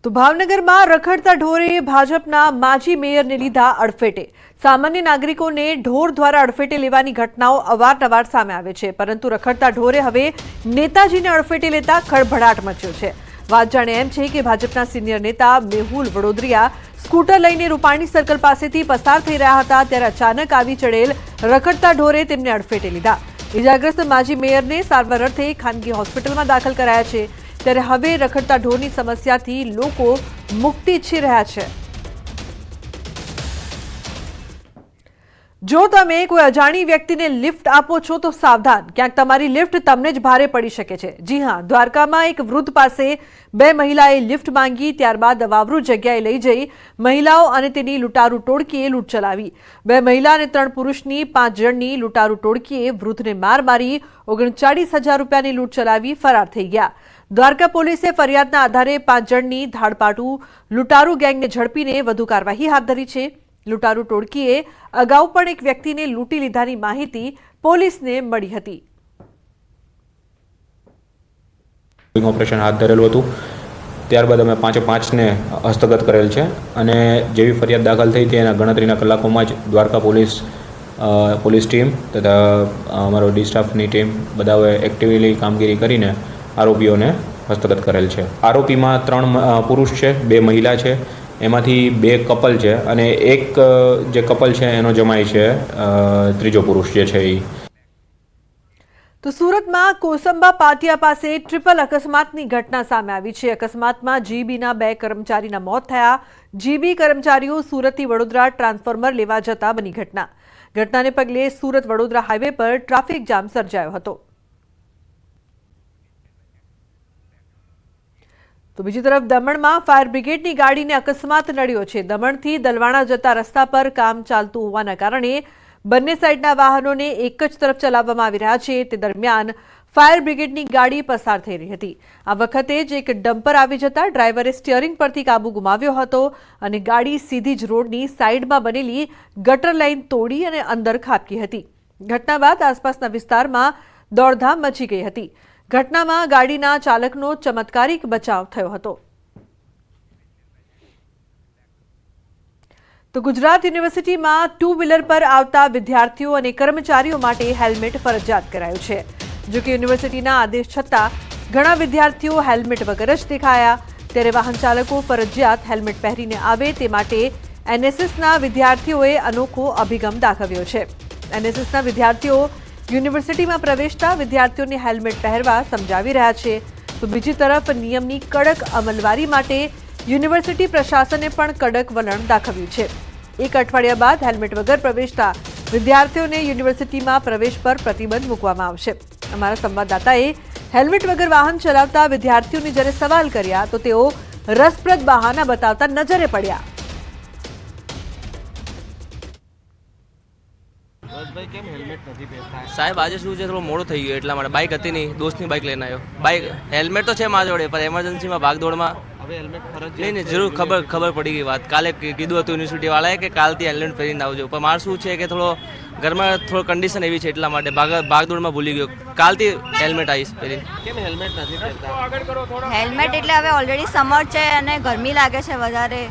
તો ભાવનગરમાં રખડતા ઢોરે ભાજપના માજી મેયરને લીધા અડફેટે। સામાન્ય નાગરિકોને ઢોર દ્વારા અડફેટે લેવાની ઘટનાઓ અવારનવાર સામે આવે છે, પરંતુ રખડતા ઢોરે હવે નેતાજીને અડફેટે લેતા ખળભળાટ મચ્યો છે। વાત જાણે એમ છે કે ભાજપના સિનિયર નેતા મેહુલ વડોદરિયા સ્કૂટર લઈને રૂપાણી સર્કલ પાસેથી પસાર થઈ રહ્યા હતા, ત્યારે અચાનક આવી ચડેલ રખડતા ઢોરે તેમને અડફેટે લીધા। ઇજાગ્રસ્ત માજી મેયરને સારવાર અર્થે ખાનગી હોસ્પિટલમાં દાખલ કરાયા છે। ત્યારે હવે રખડતા ઢોરની સમસ્યાથી લોકો મુક્તિ ઈચ્છી રહ્યા છે। જો તમે કોઈ અજાણી વ્યક્તિને લિફ્ટ આપો છો તો સાવધાન, ક્યાંક તમારી લિફ્ટ તમને જ ભારે પડી શકે છે। જી હા, દ્વારકામાં એક વૃદ્ધ પાસે બે મહિલાએ લિફ્ટ માંગી, ત્યારબાદ અવાવરૂ જગ્યાએ લઈ જઈ મહિલાઓ અને તેની લૂંટારૂ ટોળકીએ લૂંટ ચલાવી। બે મહિલા અને 3 પુરુષની 5 જણની લૂંટારૂ ટોળકીએ વૃદ્ધને માર મારી 39,000 રૂપિયાની લૂંટ ચલાવી ફરાર થઈ ગયા। દ્વારકા પોલીસે ફરિયાદના આધારે 5 જણની ધાડપાડુ લૂંટારૂ ગેંગને ઝડપીને વધુ કાર્યવાહી હાથ ધરી છે। લૂંટારૂ ટોળકીએ અગાઉ પણ એક વ્યક્તિને લૂંટી લીધાની માહિતી પોલીસને મળી હતી। ઓપરેશન હાથ ધરેલું હતું, ત્યારબાદ અમે 5-5 ને હસ્તગત કરેલ છે અને જેવી ફરિયાદ દાખલ થઈ હતી એના ગણતરીના કલાકોમાં જ દ્વારકા પોલીસ ટીમ તથા અમારો ડી સ્ટાફની ટીમ બધાએ એક્ટિવલી કામગીરી કરીને આરોપીઓને હસ્તગત કરેલ છે। આરોપીમાં 3 પુરુષ છે, 2 મહિલા છે, એમાંથી 2 કપલ છે અને એક જે કપલ છે એનો જમાઈ છે, ત્રીજો પુરુષ જે છે એ। તો સુરતમાં કોસંબા પાટિયા પાસે ટ્રિપલ અકસ્માતની ઘટના સામે આવી છે। અકસ્માતમાં જીબીના 2 કર્મચારીના મોત થયા। જીબી કર્મચારીઓ સુરતથી વડોદરા ટ્રાન્સફોર્મર લેવા જતા બની ઘટનાને પગલે સુરત વડોદરા હાઈવે પર ટ્રાફિક જામ સર્જાયો હતો। તો બીજી તરફ દમણમાં ફાયર બ્રિગેડની ગાડીને અકસ્માત નડ્યો છે। દમણથી દલવાણા જતા રસ્તા પર કામ ચાલતું હોવાના કારણે બંને સાઈડના વાહનોને એક જ તરફ ચલાવવામાં આવી રહ્યા છે। તે દરમિયાન ફાયર બ્રિગેડની ગાડી પસાર થઈ રહી હતી। આ વખતે જ એક ડમ્પર આવી જતા ડ્રાઈવરે સ્ટીયરિંગ પરથી કાબુ ગુમાવ્યો હતો અને ગાડી સીધી જ રોડની સાઈડમાં બનેલી ગટર લાઈન તોડી અને અંદર ખાબકી હતી। ઘટના બાદ આસપાસના વિસ્તારમાં દોડધામ મચી ગઈ હતી। ઘટનામાં ગાડીના ચાલકનો ચમત્કારિક બચાવ થયો હતો। તો ગુજરાત યુનિવર્સિટીમાં 2 વ્હીલર પર આવતા વિદ્યાર્થીઓ અને કર્મચારીઓ માટે હેલ્મેટ ફરજિયાત કરાયું છે। જો કે યુનિવર્સિટીના આદેશ છતાં ઘણા વિદ્યાર્થીઓ હેલ્મેટ વગર જ દેખાયા, ત્યારે વાહન ચાલકો ફરજિયાત હેલ્મેટ પહેરીને આવે તે માટે એનએસએસના વિદ્યાર્થીઓએ અનોખો અભિગમ દાખવ્યો છે। એનએસએસના વિદ્યાર્થીઓ યુનિવર્સિટીમાં પ્રવેશતા વિદ્યાર્થીઓને હેલ્મેટ પહેરવા સમજાવી રહ્યા છે। તો બીજી તરફ નિયમની કડક અમલવારી માટે યુનિવર્સિટી પ્રશાસને પણ કડક વલણ દાખવ્યું છે। એક અઠવાડિયા બાદ હેલ્મેટ વગર પ્રવેશતા વિદ્યાર્થીઓને યુનિવર્સિટીમાં પ્રવેશ પર પ્રતિબંધ મૂકવામાં આવશે। અમારા સંવાદદાતાએ હેલ્મેટ વગર વાહન ચલાવતા વિદ્યાર્થીઓને જ્યારે સવાલ કર્યા તો તેઓ રસપ્રદ બહાના બતાવતા નજરે પડ્યા। સાહેબ આજે શું છે, થોડો મોડો થઈ ગયો એટલા માટે બાઇક હતી નહીં, દોસ્તની બાઇક લઈને આવ્યો। બાઇક હેલ્મેટ તો છે મારા જોડે, પણ એમરજન્સીમાં ભાગદોડમાં નહીં જરૂર ખબર પડી ગઈ વાત। કાલે કીધું હતું યુનિવર્સિટી વાળાએ કે કાલથી હેલ્મેટ પહેરીને આવજો, પણ મારે શું છે કે ઘરમાં થોડો કન્ડિશન એવી છે એટલા માટે ભાગદોડમાં ભૂલી ગયો। કાલથી હેલ્મેટ આવીશ પહેરીને। કેમ હેલ્મેટ નથી પહેરતા? હેલ્મેટ એટલે હવે ઓલરેડી સમર છે અને ગરમી લાગે છે વધારે,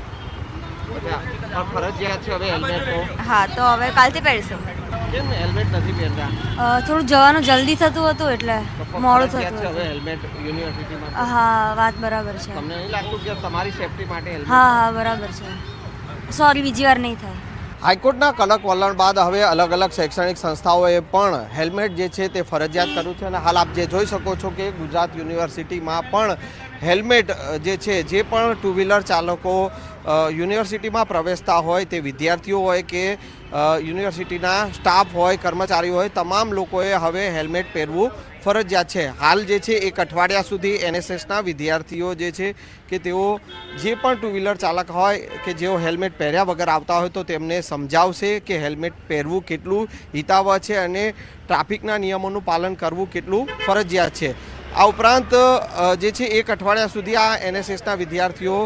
ફરજિયાત છે હવે હેલ્મેટ? હા, તો હવે કાલથી પહેરીશું। કેમ હેલ્મેટ નથી પહેરતા? થોડું જવાનું જલ્દી થતું હતું એટલે મોડું થતું હવે હતું। હેલ્મેટ યુનિવર્સિટીમાં? હા, વાત બરાબર છે। તમને નહીં લાગતું કે તમારી સેફટી માટે હેલ્મેટ? હા, બરાબર છે। સોરી, બીજી વાર નહીં થાય। હાઈકોર્ટના કડક વલણ બાદ હવે અલગ અલગ શૈક્ષણિક સંસ્થાઓએ પણ હેલ્મેટ જે છે તે ફરજિયાત કર્યું છે અને હાલ આપ જે જોઈ શકો છો કે ગુજરાત યુનિવર્સિટીમાં પણ હેલ્મેટ જે છે, જે પણ 2 વ્હીલર ચાલકો યુનિવર્સિટીમાં પ્રવેશતા હોય, તે વિદ્યાર્થીઓ હોય કે યુનિવર્સિટીના સ્ટાફ હોય, કર્મચારીઓ હોય, તમામ લોકોએ હવે હેલ્મેટ પહેરવું ફરજિયાત છે। હાલ જે છે 1 અઠવાડિયા સુધી એનએસએસના વિદ્યાર્થીઓ જે છે કે તેઓ જે પણ 2 વ્હીલર ચાલક હોય કે જેઓ હેલ્મેટ પહેર્યા વગર આવતા હોય તો તેમને સમજાવશે કે હેલ્મેટ પહેરવું કેટલું હિતાવહ છે અને ટ્રાફિકના નિયમોનું પાલન કરવું કેટલું ફરજિયાત છે। આ ઉપરાંત જે છે 1 અઠવાડિયા સુધી આ એનએસએસના વિદ્યાર્થીઓ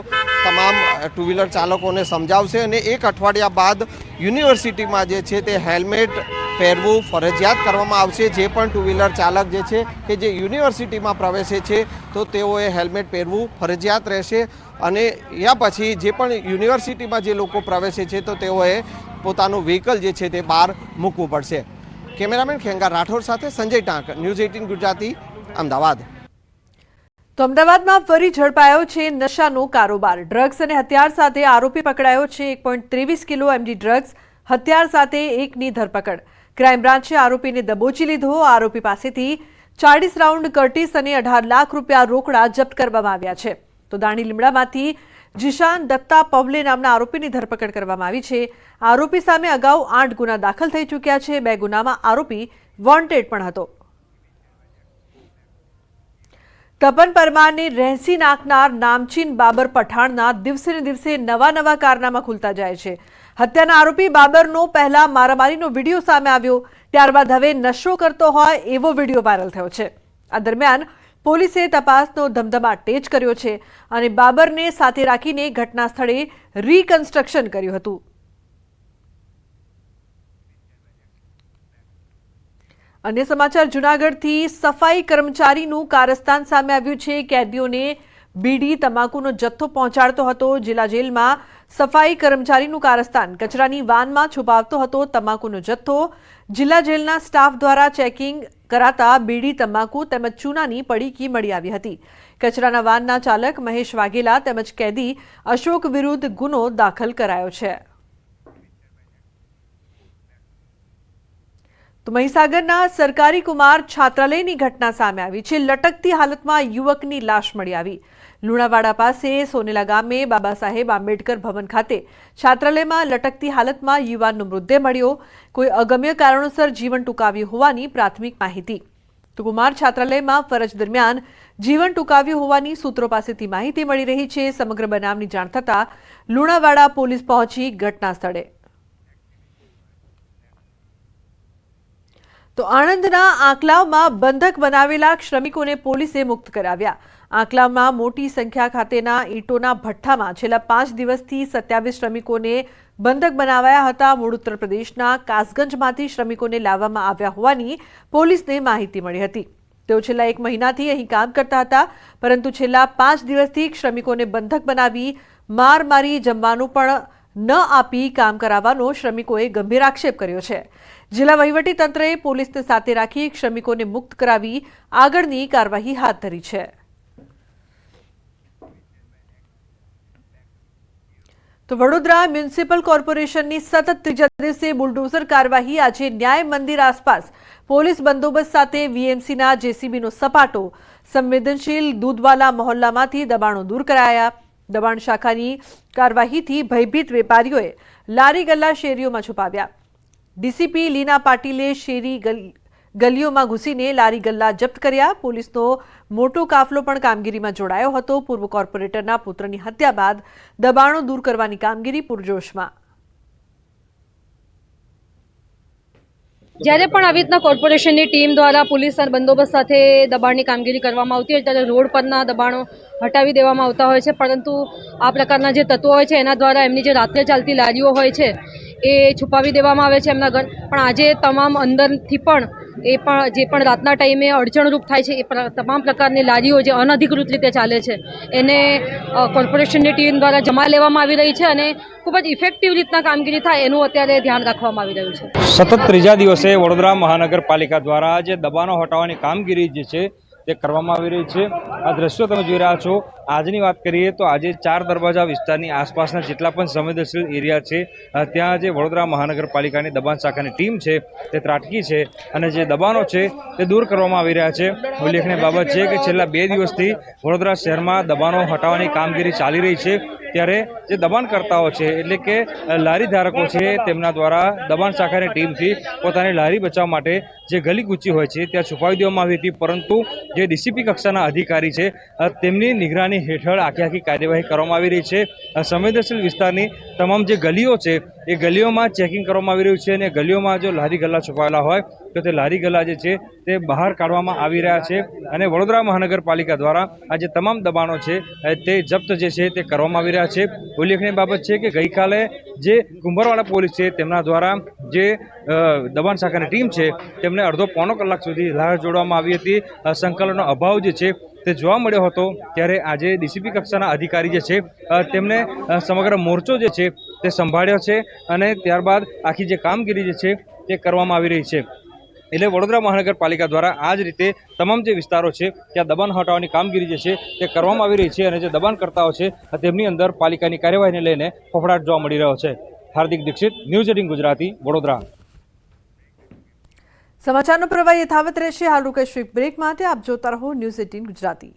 તમામ 2 વ્હીલર ચાલકોને સમજાવશે અને 1 અઠવાડિયા બાદ યુનિવર્સિટીમાં જે છે તે હેલ્મેટ પહેરવું ફરજિયાત કરવામાં આવશે। જે પણ ટુ વ્હીલર ચાલક જે છે કે જે યુનિવર્સિટીમાં પ્રવેશે છે તો તેઓએ હેલ્મેટ પહેરવું ફરજિયાત રહેશે અને યા પછી જે પણ યુનિવર્સિટીમાં જે લોકો પ્રવેશે છે તો તેઓએ પોતાનું વ્હીકલ જે છે તે બહાર મૂકવું પડશે। કેમેરામેન ખેંગાર રાઠોડ સાથે સંજય ટાંક, ન્યૂઝ 18 ગુજરાતી, અમદાવાદ। તો અમદાવાદમાં ફરી ઝડપાયો છે નશાનો કારોબાર। ડ્રગ્સ અને હથિયાર સાથે આરોપી પકડાયો છે। 1.23 કિલો એમડી ડ્રગ્સ, હથિયાર સાથે એકની ધરપકડ। ક્રાઇમ બ્રાન્ચે આરોપીને દબોચી લીધો। આરોપી પાસેથી 40 રાઉન્ડ કર્ટિસ અને 18 લાખ રૂપિયા રોકડા જપ્ત કરવામાં આવ્યા છે। તો દાણી લીમડામાંથી જીશાન દત્તા પવલે નામના આરોપીની ધરપકડ કરવામાં આવી છે। આરોપી સામે અગાઉ 8 ગુના દાખલ થઈ ચૂક્યા છે। 2 ગુનામાં આરોપી વોન્ટેડ પણ હતો। તપન પરમારને રહેસી નાખનાર નામચીન બાબર પઠાણના દિવસે ને દિવસે નવા કારનામા ખુલતા જાય છે। હત્યાના આરોપી બાબરનો પહેલા મારામારીનો વિડીયો સામે આવ્યો, ત્યારબાદ હવે નશો કરતો હોય એવો વિડીયો વાયરલ થયો છે। આ દરમિયાન પોલીસે તપાસનો ધમધમાટ તેજ કર્યો છે અને બાબરને સાથે રાખીને ઘટના સ્થળે રીકન્સ્ટ્રક્શન કર્યું હતું। અન્ય સમાચાર જૂનાગઢથી સફાઈ કર્મચારીનું કારસ્તાન સામે આવ્યું છે। કેદીઓને બીડી તમાકુનો જથ્થો પહોંચાડતો હતો। જિલ્લા જેલમાં સફાઈ કર્મચારીનું કારસ્તાન કચરાની વાનમાં છુપાવતો હતો તમાકુનો જથ્થો। જિલ્લા જેલના સ્ટાફ દ્વારા ચેકિંગ કરાતા બીડી તમાકુ તેમજ ચૂનાની પડીકી મળી આવી હતી। કચરાના વાનના ચાલક મહેશ વાઘેલા તેમજ કેદી અશોક વિરુદ્ધ ગુનો દાખલ કરાયો છે। તો મહીસાગરના સરકારી કુમાર છાત્રાલયની ઘટના સામે આવી છે। લટકતી હાલતમાં યુવકની લાશ મળી આવી। લુણાવાડા પાસે સોનેલા ગામે બાબા સાહેબ આંબેડકર ભવન ખાતે છાત્રાલયમાં લટકતી હાલતમાં યુવાનનો મૃતદેહ મળ્યો। કોઈ અગમ્ય કારણોસર જીવન ટૂંકાવ્યું હોવાની પ્રાથમિક માહિતી। તો કુમાર છાત્રાલયમાં ફરજ દરમિયાન જીવન ટૂંકાવ્યું હોવાની સૂત્રો પાસેથી માહિતી મળી રહી છે। સમગ્ર બનાવની જાણ થતાં લુણાવાડા પોલીસ પહોંચી ઘટના સ્થળે। તો આણંદના આંકલાવમાં બંધક બનાવેલા શ્રમિકોને પોલીસે મુક્ત કરાવ્યા। આંકલાવમાં મોટી સંખ્યા ખાતેના ઈંટોના ભઠ્ઠામાં છેલ્લા 5 દિવસથી 27 શ્રમિકોને બંધક બનાવાયા હતા। મૂળ ઉત્તર પ્રદેશના કાસગંજમાંથી શ્રમિકોને લાવવામાં આવ્યા હોવાની પોલીસને માહિતી મળી હતી। તેઓ છેલ્લા 1 મહિનાથી અહીં કામ કરતા હતા, પરંતુ છેલ્લા 5 દિવસથી શ્રમિકોને બંધક બનાવી માર મારી જમવાનું પણ ન આપી કામ કરાવવાનો શ્રમિકોએ ગંભીર આક્ષેપ કર્યો છે। જિલ્લા વહીવટી તંત્રએ પોલીસને સાથે રાખી શ્રમિકોને મુક્ત કરાવી આગળની કાર્યવાહી હાથ ધરી છે। તો વડોદરા મ્યુનિસિપલ કોર્પોરેશનની સતત ત્રીજા દિવસે બુલડોઝર કાર્યવાહી। આજે ન્યાય મંદિર આસપાસ પોલીસ બંદોબસ્ત સાથે વીએમસીના જેસીબીનો સપાટો। સંવેદનશીલ દૂધવાલા મહોલ્લામાંથી દબાણો દૂર કરાયા। દબાણ શાખાની કાર્યવાહીથી ભયભીત વેપારીઓએ લારી ગલ્લા શેરીઓમાં છુપાવ્યા। ડીસીપી લીના પાટીલે શેરી ગલીઓમાં ઘૂસીને લારી ગલ્લા જપ્ત કર્યા। પોલીસનો મોટો કાફલો પણ કામગીરીમાં જોડાયો હતો। પૂર્વ કોર્પોરેટરના પુત્રની હત્યા બાદ દબાણો દૂર કરવાની કામગીરી પૂરજોશમાં। જ્યારે પણ આવી રીતના કોર્પોરેશનની ટીમ દ્વારા પોલીસ બંદોબસ્ત સાથે દબાણની કામગીરી કરવામાં આવતી હોય ત્યારે રોડ પરના દબાણો હટાવી દેવામાં આવતા હોય છે, પરંતુ આ પ્રકારના જે તત્વો હોય છે એના દ્વારા એમની જે રાત્રે ચાલતી લારીઓ હોય છે એ છુપાવી દેવામાં આવે છે એમના ઘર। પણ આજે તમામ અંદરથી પણ જે પણ રાતના ટાઈમે અડચણરૂપ થાય છે એ તમામ પ્રકારની લારીઓ જે અનધિકૃત રીતે ચાલે છે એને કોર્પોરેશનની ટીમ દ્વારા જમા લેવામાં આવી રહી છે અને ખૂબ જ ઇફેક્ટિવ રીતના કામગીરી થાય એનું અત્યારે ધ્યાન રાખવામાં આવી રહ્યું છે। સતત ત્રીજા દિવસે વડોદરા મહાનગરપાલિકા દ્વારા જે દબાણો હટાવવાની કામગીરી જે છે તે કરવામાં આવી રહી છે। આ દ્રશ્યો તમે જોઈ રહ્યા છો। આજની વાત કરીએ તો આજે 4 દરવાજા વિસ્તારની આસપાસના જેટલા પણ સંવેદનશીલ એરિયા છે ત્યાં જે વડોદરા મહાનગરપાલિકાની દબાણ શાખાની ટીમ છે તે ત્રાટકી છે અને જે દબાણો છે તે દૂર કરવામાં આવી રહ્યા છે। ઉલ્લેખનીય બાબત છે કે છેલ્લા 2 દિવસથી વડોદરા શહેરમાં દબાણો હટાવવાની કામગીરી ચાલી રહી છે, ત્યારે જે દબાણકર્તાઓ છે એટલે કે લારી ધારકો છે તેમના દ્વારા દબાણ શાખાની ટીમથી પોતાની લારી બચાવવા માટે જે ગલી કૂચી હોય છે ત્યાં છુપાવી દેવામાં આવી હતી, પરંતુ જે ડીસીપી કક્ષાના અધિકારી છે તેમની નિગરાની હેઠળ આખી કાર્યવાહી કરવામાં આવી રહી છે। સંવેદનશીલ વિસ્તારની તમામ જે ગલીઓ છે એ ગલીઓમાં ચેકિંગ કરવામાં આવી રહ્યું છે અને ગલીઓમાં જો લારી ગલ્લા છુપાયેલા હોય તો તે લારી ગલ્લા જે છે તે બહાર કાઢવામાં આવી રહ્યા છે અને વડોદરા મહાનગરપાલિકા દ્વારા આ જે તમામ દબાણો છે તે જપ્ત જે છે તે કરવામાં આવી રહ્યા છે। ઉલ્લેખનીય બાબત છે કે ગઈકાલે જે કુંભરવાડા પોલીસ છે તેમના દ્વારા જે દબાણ શાખાની ટીમ છે તેમને અડધો પોણો કલાક સુધી રાહ જોડવામાં આવી હતી. સંકલનનો અભાવ જે છે તે જોવા મળ્યો હતો. ત્યારે આજે ડીસીપી કક્ષાના અધિકારી જે છે તેમને સમગ્ર મોરચો જે છે તે સંભાળ્યો છે અને ત્યારબાદ આખી જે કામગીરી જે છે તે કરવામાં આવી રહી છે. એટલે વડોદરા મહાનગરપાલિકા દ્વારા આ જ રીતે તમામ જે વિસ્તારો છે ત્યાં દબાણ હટાવવાની કામગીરી જે છે તે કરવામાં આવી રહી છે અને જે દબાણકર્તાઓ છે તેમની અંદર પાલિકાની કાર્યવાહીને લઈને ફફડાટ જોવા મળી રહ્યો છે. હાર્દિક દીક્ષિત, ન્યૂઝ 18 ગુજરાતી, વડોદરા. સમાચારનો પ્રવાહ યથાવત રહેશે. હાલ રોકાઈશું એક બ્રેક માટે. આપ જોતા રહો ન્યૂઝ 18 ગુજરાતી.